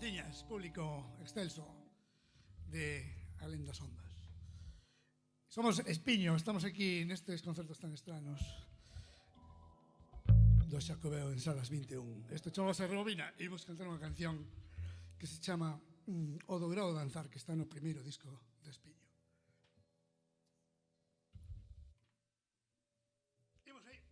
tiñas, público excelso de Alén das Ondas. Somos Espiño, estamos aquí nestes concertos tan estranos do Xacobeo en Salas 21. Isto chamase Rebobina e imos cantar unha canción que se chama O Dourado Danzar, que está no primeiro disco de Espiño. Imos aí.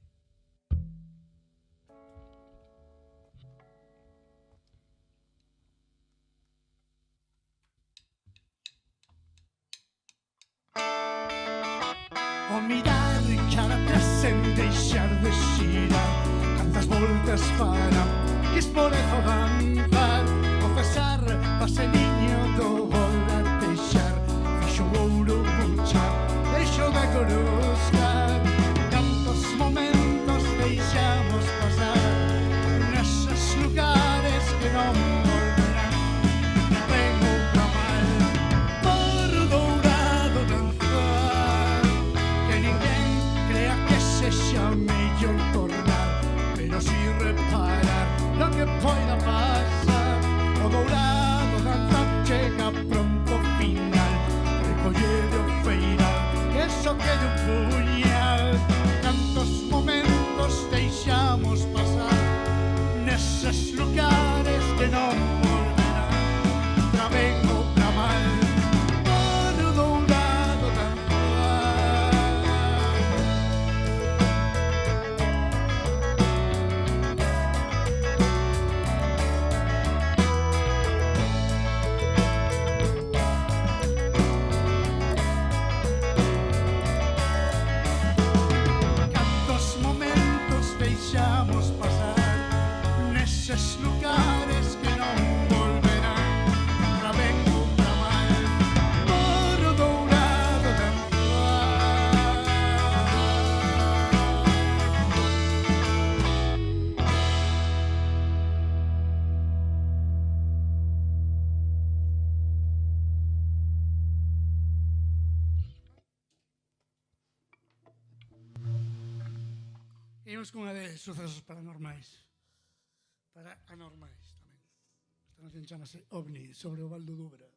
O mirar cara atrás sen deixar de xirar, cantas voltas fará que espolezo danzar. O cesar paseniño do volar deixar, fixo o ouro buchar, deixo de coruscar. Cantos momentos deixamos pasar neses lugares que non volverán, na ben ou pra mal, por dourado danzar. Que ninguén crea que sexa mellor tornar, pero si reparar lo que poida pasar. O dourado danzar chega pronto ao final, recollede o feiral, que só quede un puñal. Cantos momentos deixamos pasar neses lugares que non volverán, pra ben ou pra mal, por dourado danzar. Cantos momentos deixamos pasar neses lugares que non volverán, pra ben ou pra mal, por dourado danzar. Imos cunha de sucesos paranormais, para anormais tamén. Esta canción chamase OVNI, sobre o Val do Dubra.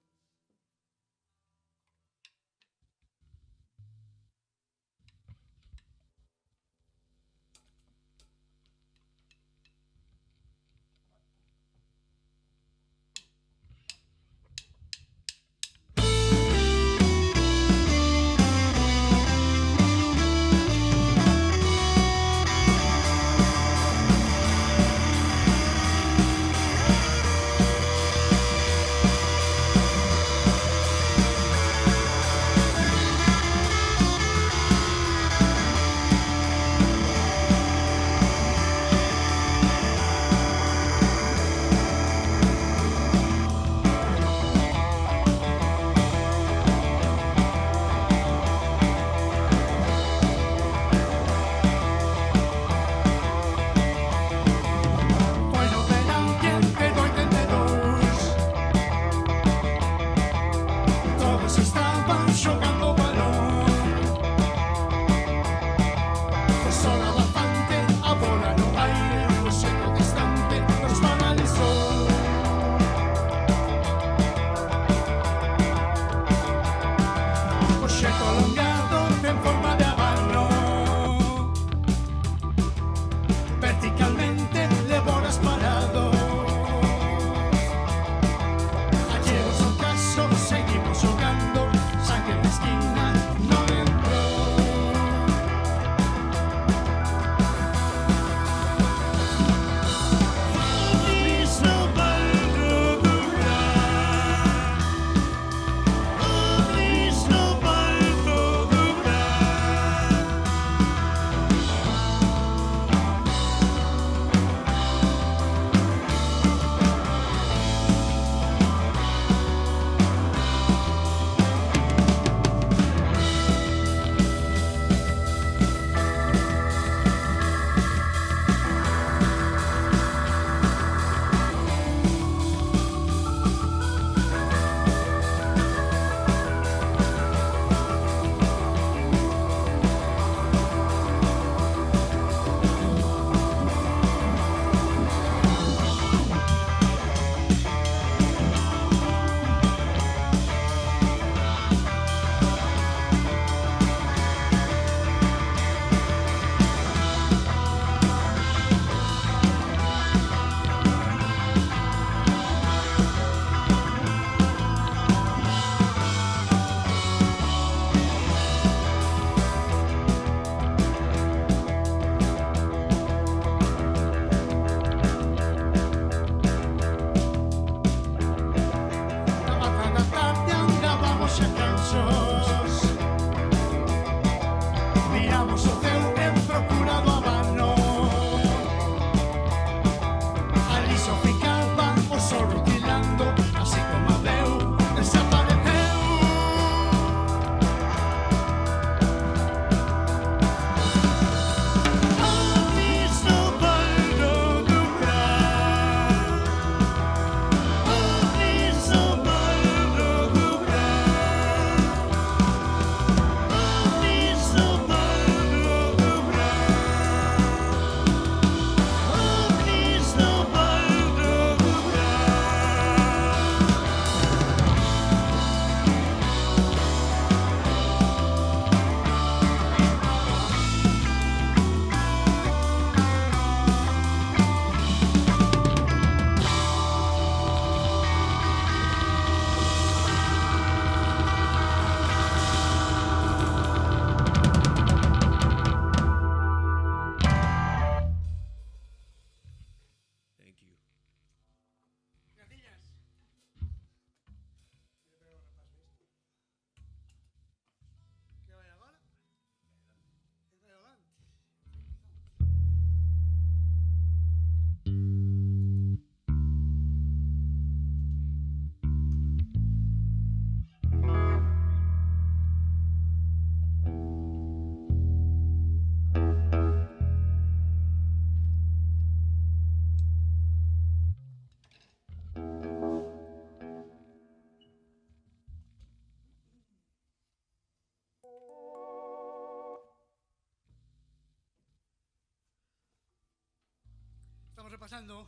repasando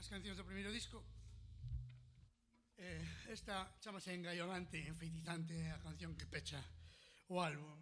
as cancións do primeiro disco. Esta chamase Engaiolante, enfeitizante, a canción que pecha o álbum.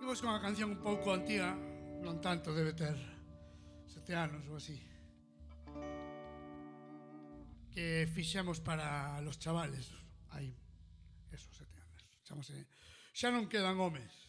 Imos con a canción un pouco antiga, non tanto, debe ter 7 anos ou así. que fixemos para los chavales. Hai, eso, 7 anos. Chámase Xa non quedan homes.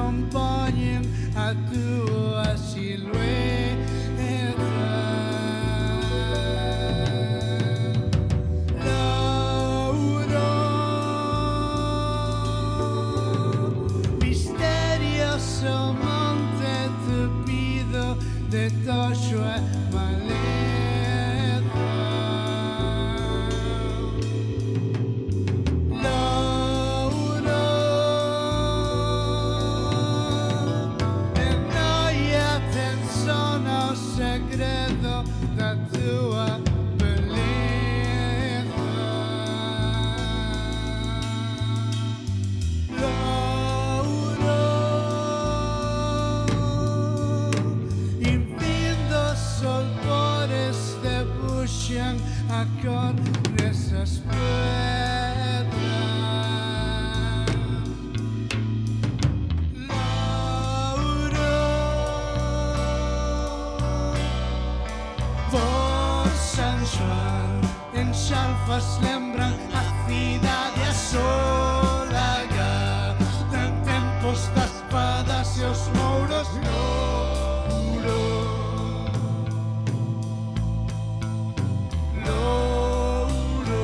acompanyen a tua silueta. Lauro, misterioso monte tupido de tocho e maleza. Lauro, e noia ten sono segredo da tua beleza. Lauro, invindo solpores debuxan a con nesas pedras. Lauro, vos San Xoán en Xalfas lembran a cidade asolaga en tempos das espadas e os mouros. Louro, Louro,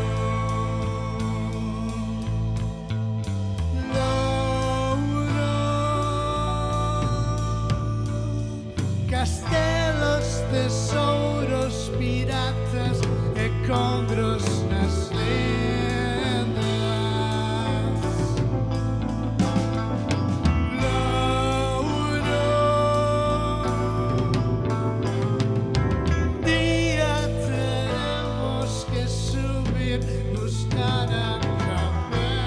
Louro, castelos, tesouros, piratas e congros nas lendas. Lauro, día teremos que subir, buscar a capela.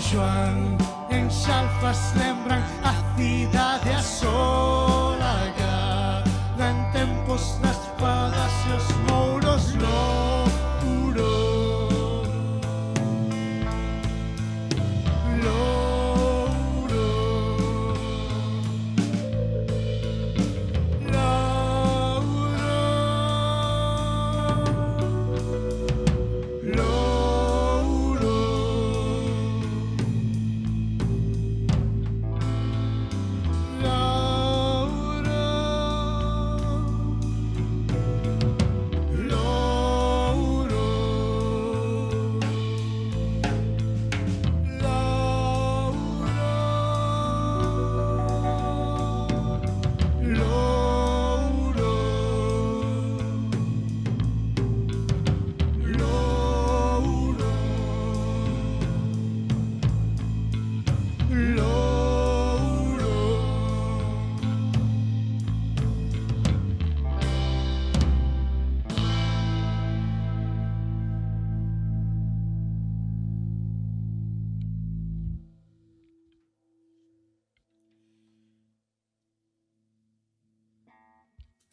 Xoan en Xalfas lembran a cidade asolagada en tempos das espadas e os mouros louro.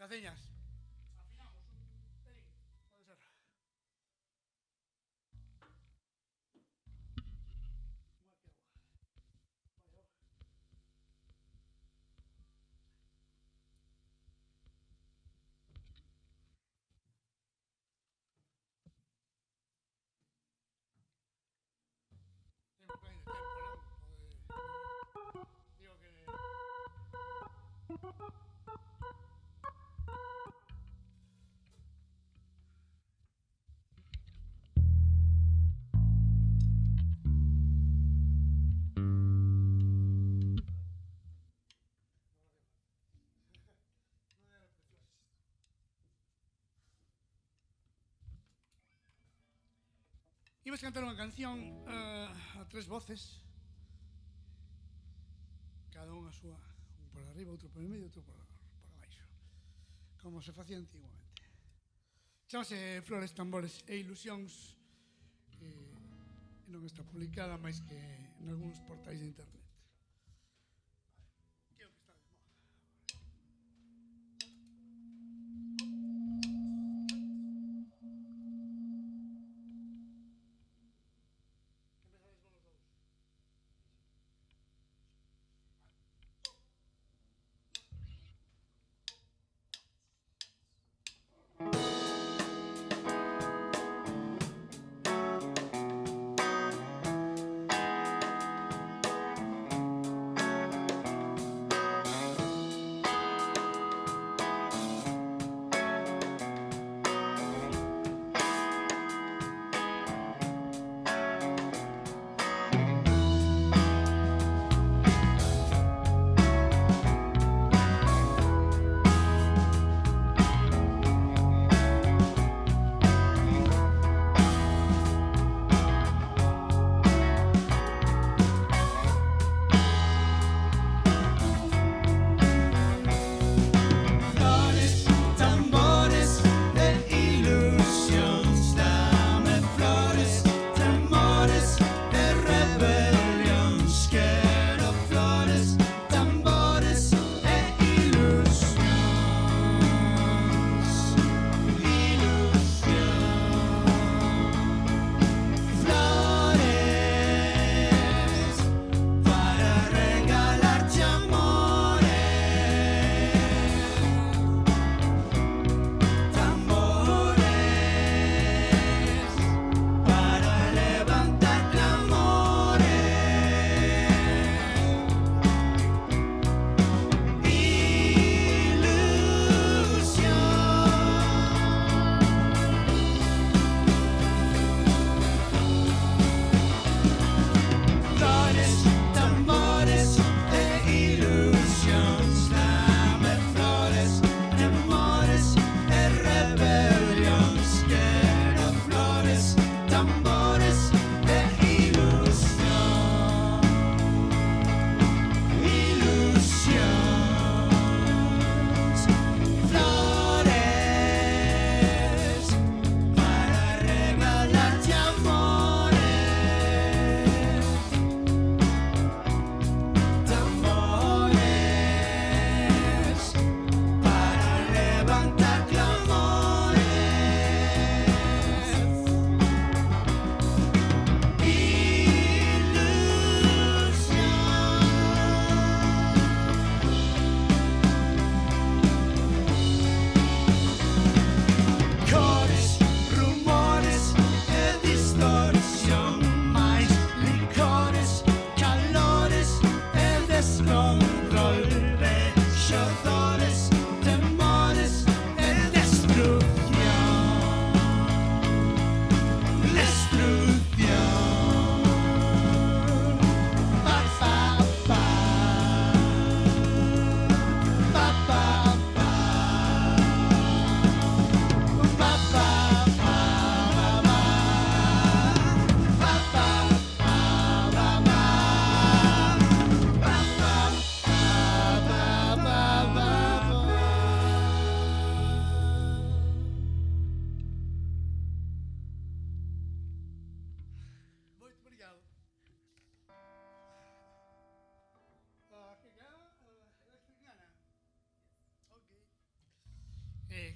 Caceñas. Afinamos un pelín, pode ser. Temos que ir de tempo, non? Digo que... Imos cantar unha canción a tres voces, cada unha a súa, un por arriba, outro por medio, outro por abaixo, como se facía antiguamente. Chámase Flores, Tambores e Ilusións, e non está publicada máis que en algúns portais de internet. Que é o que está de moda.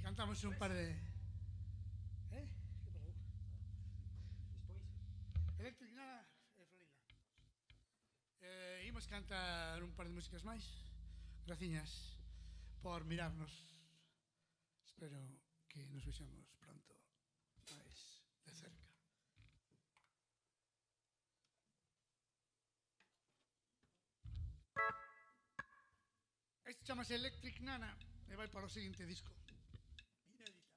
cantamos un par de... Que pasou? Electric Nana e Florina. Imos cantar un par de músicas máis. Graciñas por mirarnos. Espero que nos vexamos pronto máis de cerca. Este chamase Electric Nana e vai para o seguinte disco. Inédita.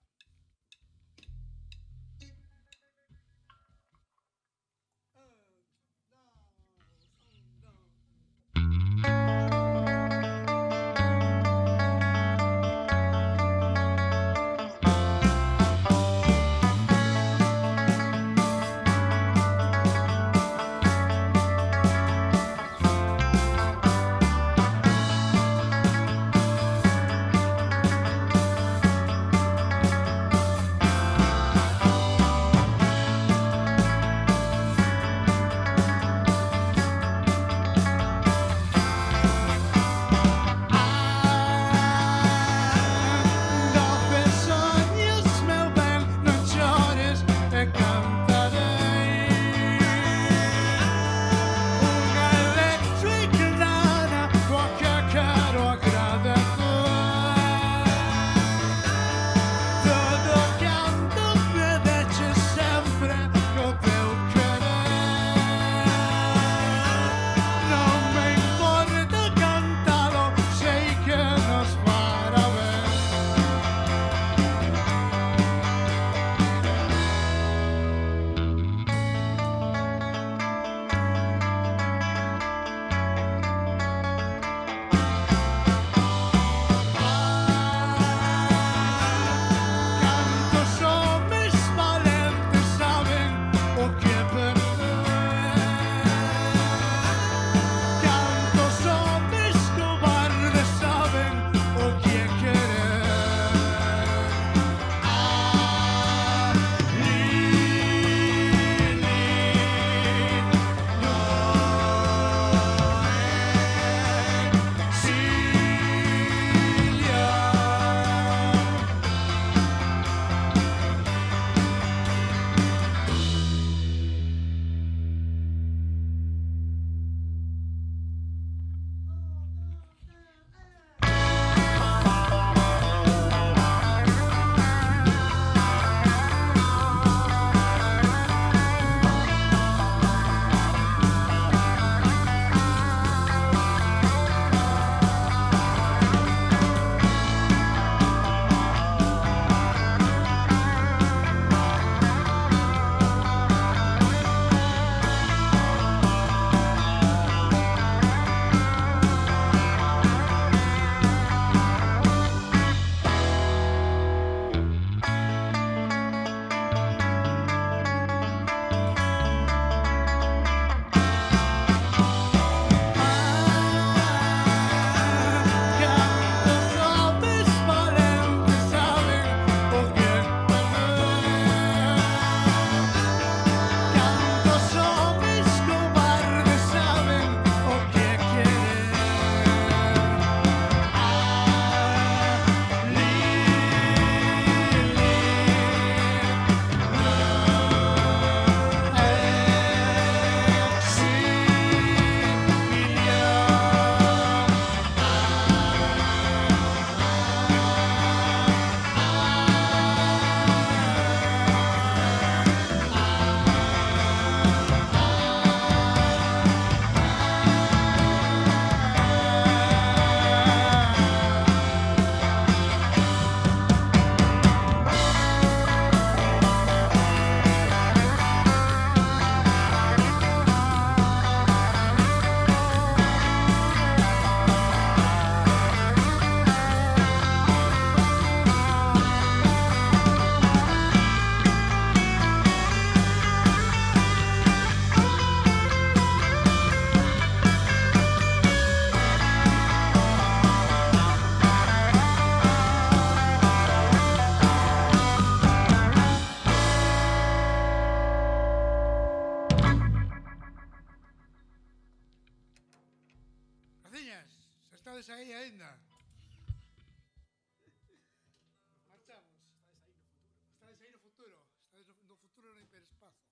aí no futuro. Estades no futuro no hiperespacio.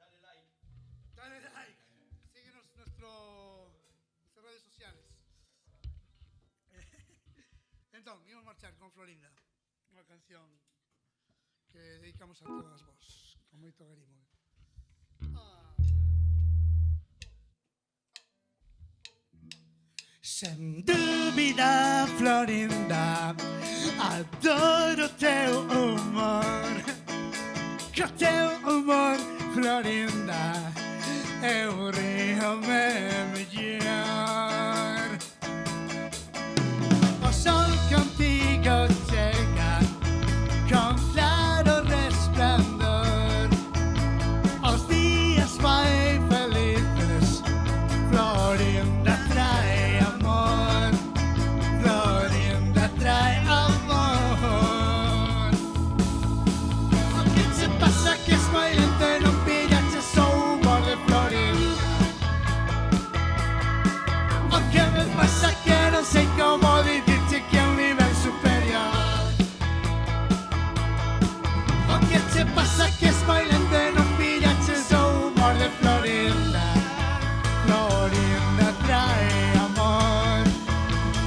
Dale like. Dale like. Síguenos en nuestras redes sociales. Entón, íbamos marchar con Florinda. Unha canción que dedicamos a todas vos. Con moito garimo. Sen dúbida, Florinda, adoro teu humor. Que teu humor, Florinda, eu río-me mellor. O sol contigo chega con claro resplandor. Os días moi felices, Florinda trae amor. Florinda trae amor. O que se pasa que es moi lento e non pillaches o humor de Florinda. O que me pasa que non sei como dicirche que é un nivel superior. O que che pasa que es moi lento e non pillaches o humor de Florinda. Florinda trae amor.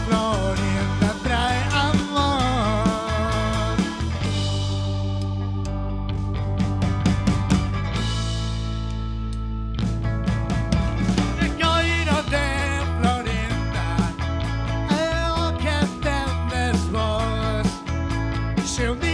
Florinda trae amor. Recoiro de Florinda é o que tendes vos. Se un día